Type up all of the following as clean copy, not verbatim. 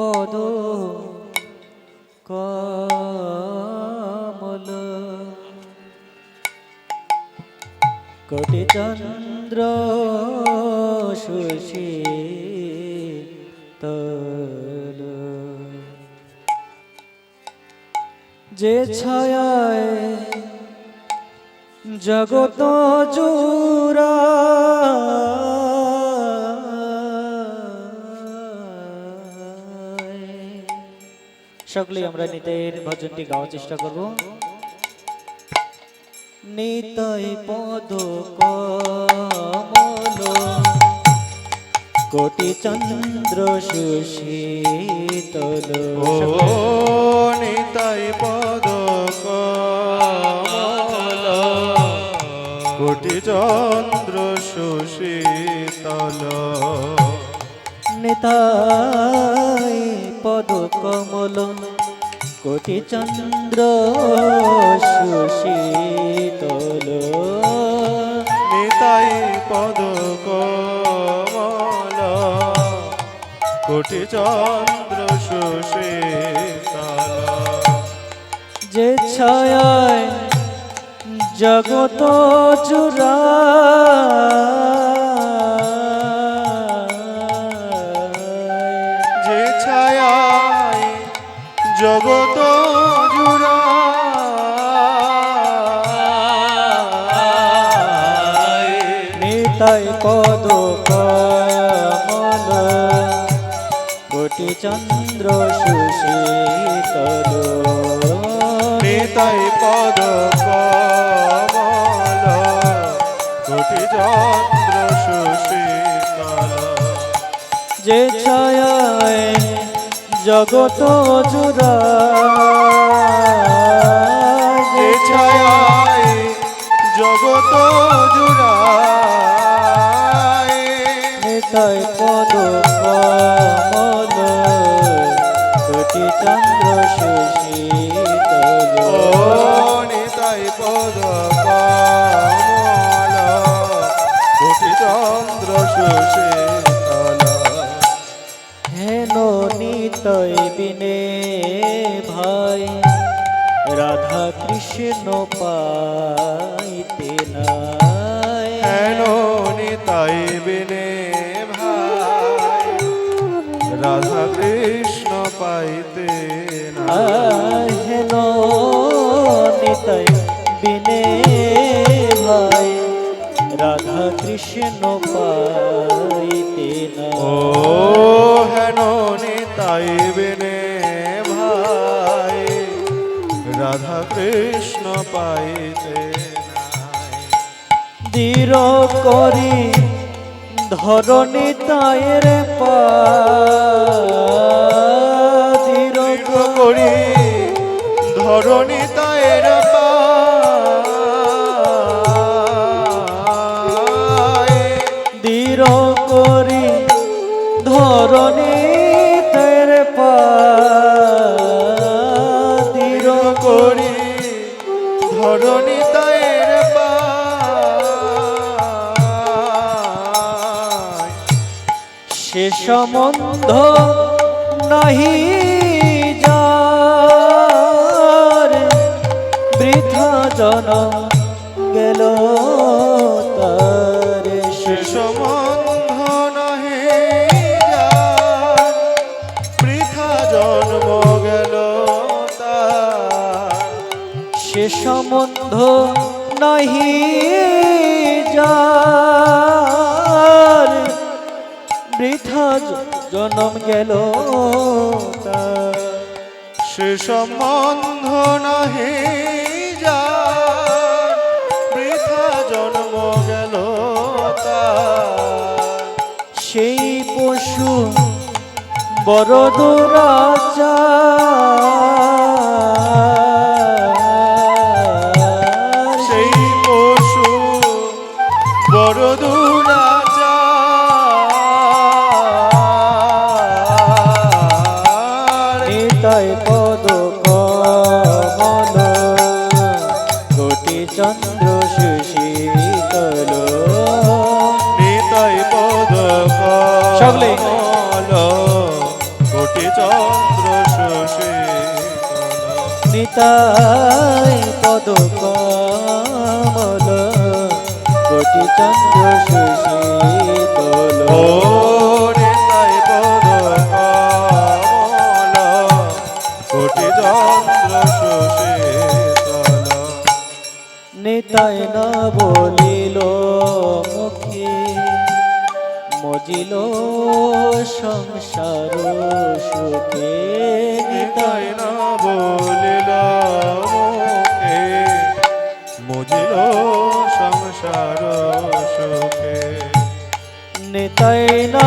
পদ কমল কোটি চন্দ্র সুশীতল যে ছায়ায় জগত জুড়া সকলেই আমরা নিতাইয়ের ভজনটি গাওয়ার চেষ্টা করব। নিতাই পদ কমল কোটি চন্দ্র সুশীতল নিতাই পদ কমল কোটি চন্দ্র সুশীতল নিতাই পদ কমল কোটি চন্দ্র সুশীতল নিতাই পদ কমল কোটি চন্দ্র সুশীতল যে ছায়ায় জগত জুড়া যে ছায়ায় জগত জুড়া নিতাই পদ কমল কোটি চন্দ্র সুশীতল নিতাই পদ কমল কোটি চন্দ্র সুশীতল যে ছায়ায় জগত জুড়া যে ছায়ায় জগত জুড়ায় নিতাই পদ কমল কোটি চন্দ্র সুশীতল ও নিতাই পদ কমল কোটি চন্দ্র সুশীতল হেন নিতাই বিনে ভাই রাধা কৃষ্ণ পাইতে নাই হেন নিতাই বিনে ভাই রাধা কৃষ্ণ পাইতে না হেন নিতাই বিনে ভাই রাধা কৃষ্ণ পাইতে না ও হেন নিতাই বিনে ভাই রাধা কৃষ্ণ পাইতে নাই দৃঢ় করি ধরণী তায়ের পা দৃঢ় করি ধরণী তায়ের পায় দৃঢ় করি ধরণী তায়ের পা দৃঢ় করি ধরণী তায়ের পায় সে সম্বন্ধ নাহি যার বৃথা জনম গেল তার সে সম্বন্ধ নহে যার বৃথা জন্ম গেল তার সে সম্বন্ধ নাহি যার বৃথা জনম গেল তার সে সম্বন্ধ নহে যার বৃথা জন্ম গেল তার সেই পশু বড় দুরাচার সেই পশু বড় দুরাচার নিতাই পদ কমল কোটি চন্দ্র সুশীতল নিতাই পদ সকলে কমল কোটি চন্দ্র সুশীতল নিতাই পদ কমল কোটি চন্দ্র সুশীতল ও নিতাই পদ কমল কোটি চন্দ্র সুশীতল নিতাই না বলিল মুখে মজিল সংসার সুখে নিতাই না বলিল মুখে মজিল সংসার সুখে নিতাই না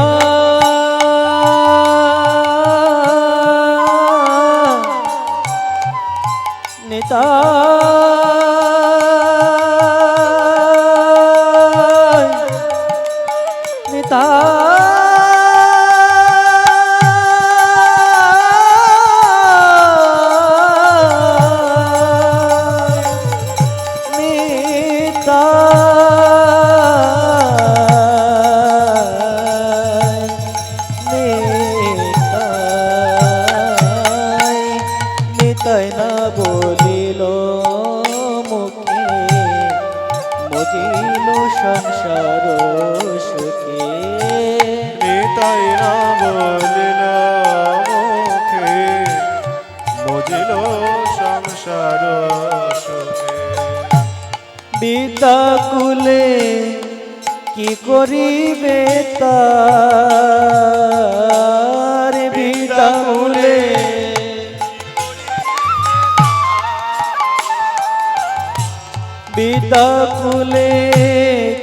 নিতাই না বলিল মুখে মজিল সংসার সুখে নিতাই না বলিল মুখে মজিল সংসার সুখে বিদ্যাকুলে কি করিবে তার বিদ্যাকুলে বিদ্যাকুলে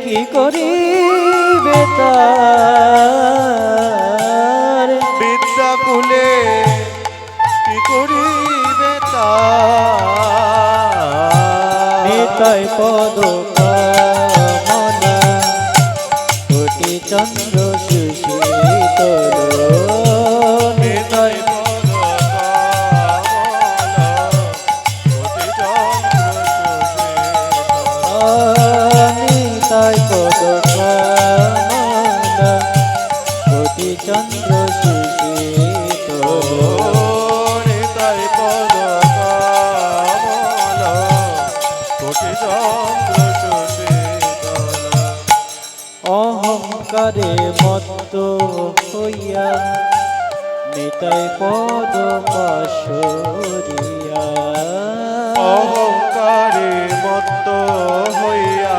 কি করিবে তার বিদ্যাকুলে কি করিবে তার নিতাই পদ কামনা কোটি চন্দ্র সুশীতল নিতাই পদ কমল কোটি চন্দ্র সুশীতল নিতাই পদ কামনা কোটি চন্দ্র সুশীতল নিতাই পদ কমল কোটি চন্দ্র সুশীতল অহংকারে মত্ত হইয়া নিতাই পদ পাশরিয়া অহংকারে মত্ত হইয়া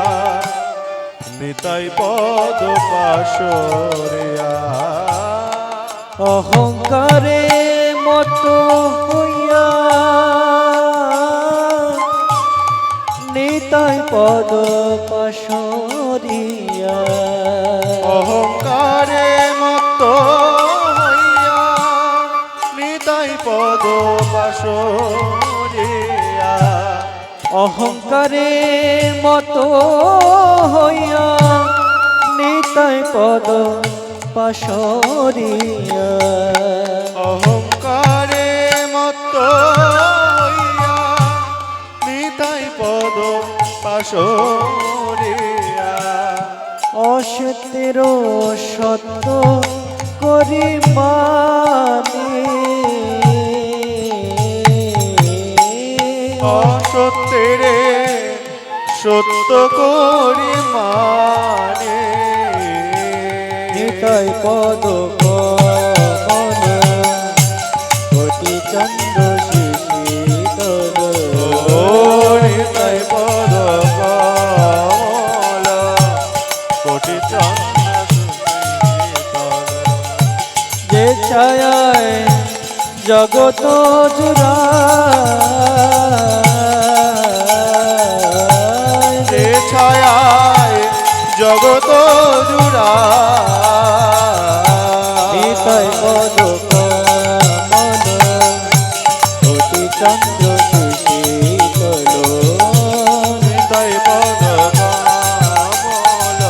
নিতাই পদ পাশরিয়া অহংকারে মত্ত হইয়া নিতাই পদ পাশরিয়া অহংকারে মত্ত হইয়া নিতাই পদ পাশরিয়া অহংকারে মত হইয়া নিতাই পদ পাশরিয়া অহংকারে মত্ত হইয়া নিতাই পদ পাশরিয়া অসত্যের সত্য করি মানে অসত্যেরে সত্য করি মানে নিতাই পদ কমল কোটি চন্দ্র সুশীতল ও নিতাই পদ কমল কোটি চন্দ্র সুশীতল যে ছায়ায় জগত জুড়া যে ছায়ায় জগত জুড়া নিতাই পদ কমল কোটি চন্দ্র সুশীতল নিতাই পদ কমল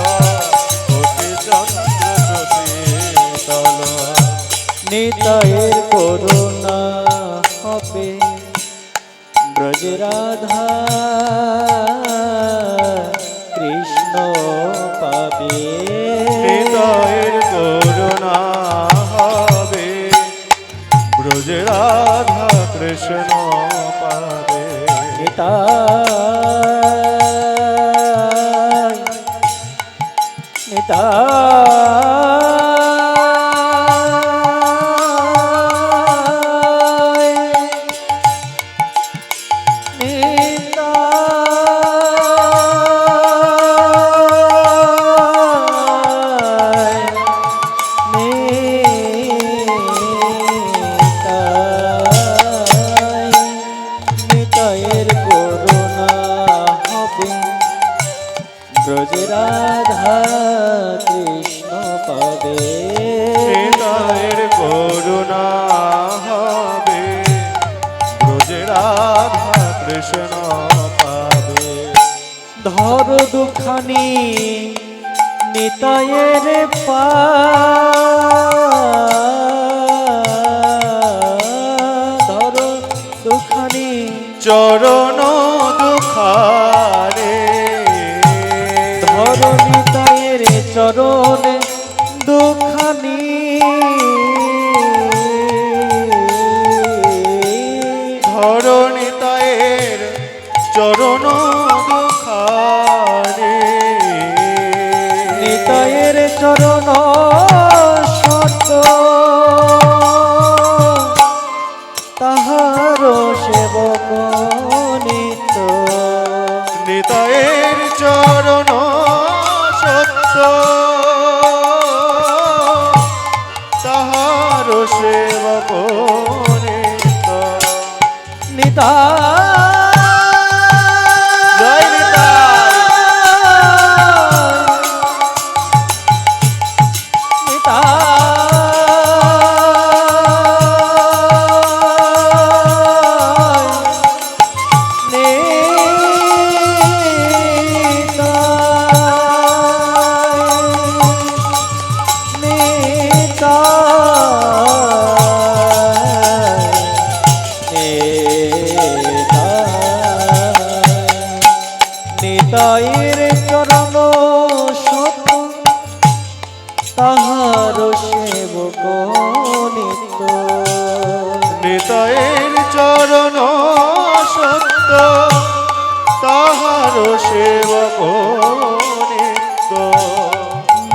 কোটি চন্দ্র সুশীতল নিতাইয়ের করুণা হবে ব্রজ রাধা কৃষ্ণ পাবে হৃদয়ের করুণা হবে ব্রজে রাধা কৃষ্ণ পাদে নিতাই নিতাইয়ের করুণা হবে ব্রজে রাধা কৃষ্ণ পাবে নিতাইয়ের করুণা হবে ব্রজে রাধা কৃষ্ণ পাবে ধর দুখানি নিতাইয়ের ধর দুখানি চরণ দুখারে ধর নিতাইয়ের চরণ দুখানি ধর নিতাইয়ের চরণ দুখারে নিতাইয়ের চরণ সত তাহার সেবক নিত্য নিতাইয়ের চরণ সত্য তাহার সেবক নিত্য নিতাই জয় নিতাই নিতাইয়ের চরণ সত তাহার সেবক নিত্য নিতাইয়ের চরণ সত্য তাহার সেবক নিত্য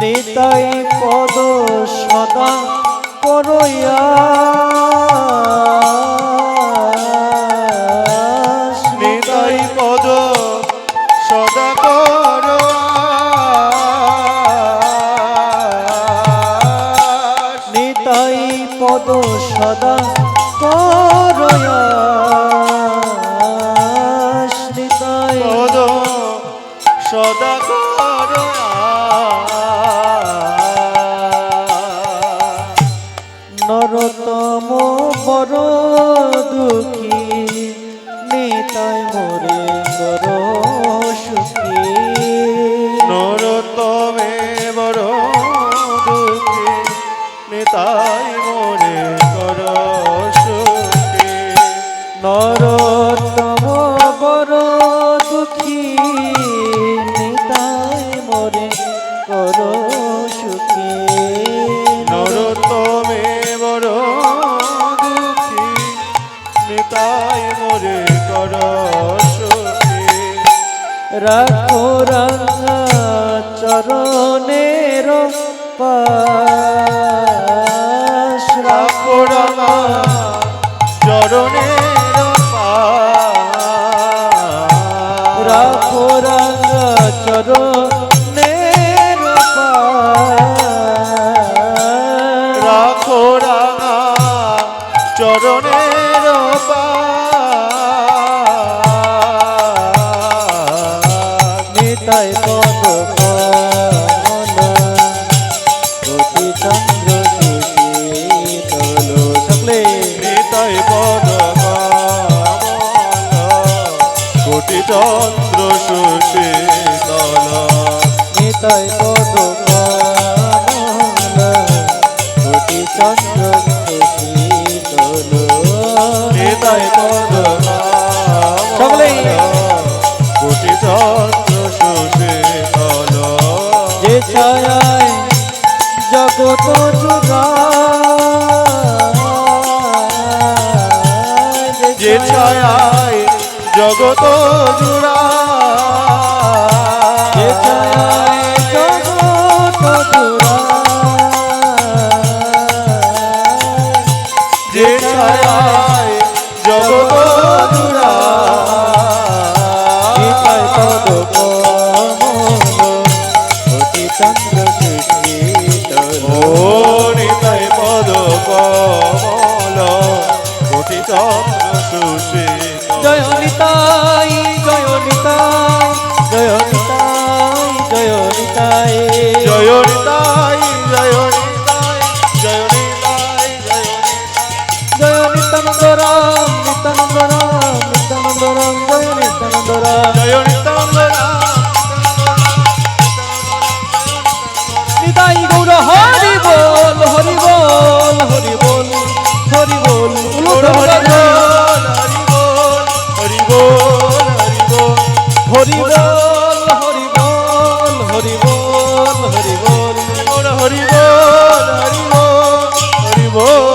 নিতাই পদ সদা করইয়া নিতাই পদ সদা কর নিতাই পদ সদা করইয়া নিতাই পদ সদা কর নরতম বড় দুঃখী নিতাই মোরে কর সুখী নরতমে বড় দুঃখী নিতাই মোরে কর সুখী নরতম বড় দুঃখী নিতাই মোরে কর সুখী নরতমে বড় দুঃখী নিতাই মোরে কর সুখী রাখো রাঙা চরণের পাশ রাখো রাঙা চরণের পাশ রাখো রাঙা চরণের পাশ রাখো রাঙা চরণের পাশ নিতাই পদ কমলা অতি চন্দ্র সুশীতল সকলে নিতাই পদ কমলা কোটি চন্দ্র সুশীতল নিতাই পদ কমলা অতি চন্দ্র সুশীতল নিতাই পদ সকলে কোটি চন্দ্র সুশীতল যে ছায়ায় জগত জুড়ায় ছায়ায় জগত জুড়া যে ছায়ায় জগৎ জুড়ায়, যে ছায়ায় জগত জুড়া নিতাই পদ কমল অতি চন্দ্র সুশীতল। ও নিতাই পদ কমল কোটি চন্দ্র সুশীতল। জয় নিতাই জয় নিতাই জয় নিতাই জয় নিতাই জয় নিতাই জয় নিতাই জয় নিতাই জয় জয় নিত্যানন্দ রাম নিত্যানন্দ রাম নিত্যানন্দ রাম জয় নিত্যানন্দ রাম জয় নিতানন্দ রাম নিতাই গৌর হরি বল হরি বল হরি বল হরি বল হরি বল হরি বল হরি বল হরি বল হরি বল হরি বল হরি বল হরি বল হরি বল হরি বল হরি বল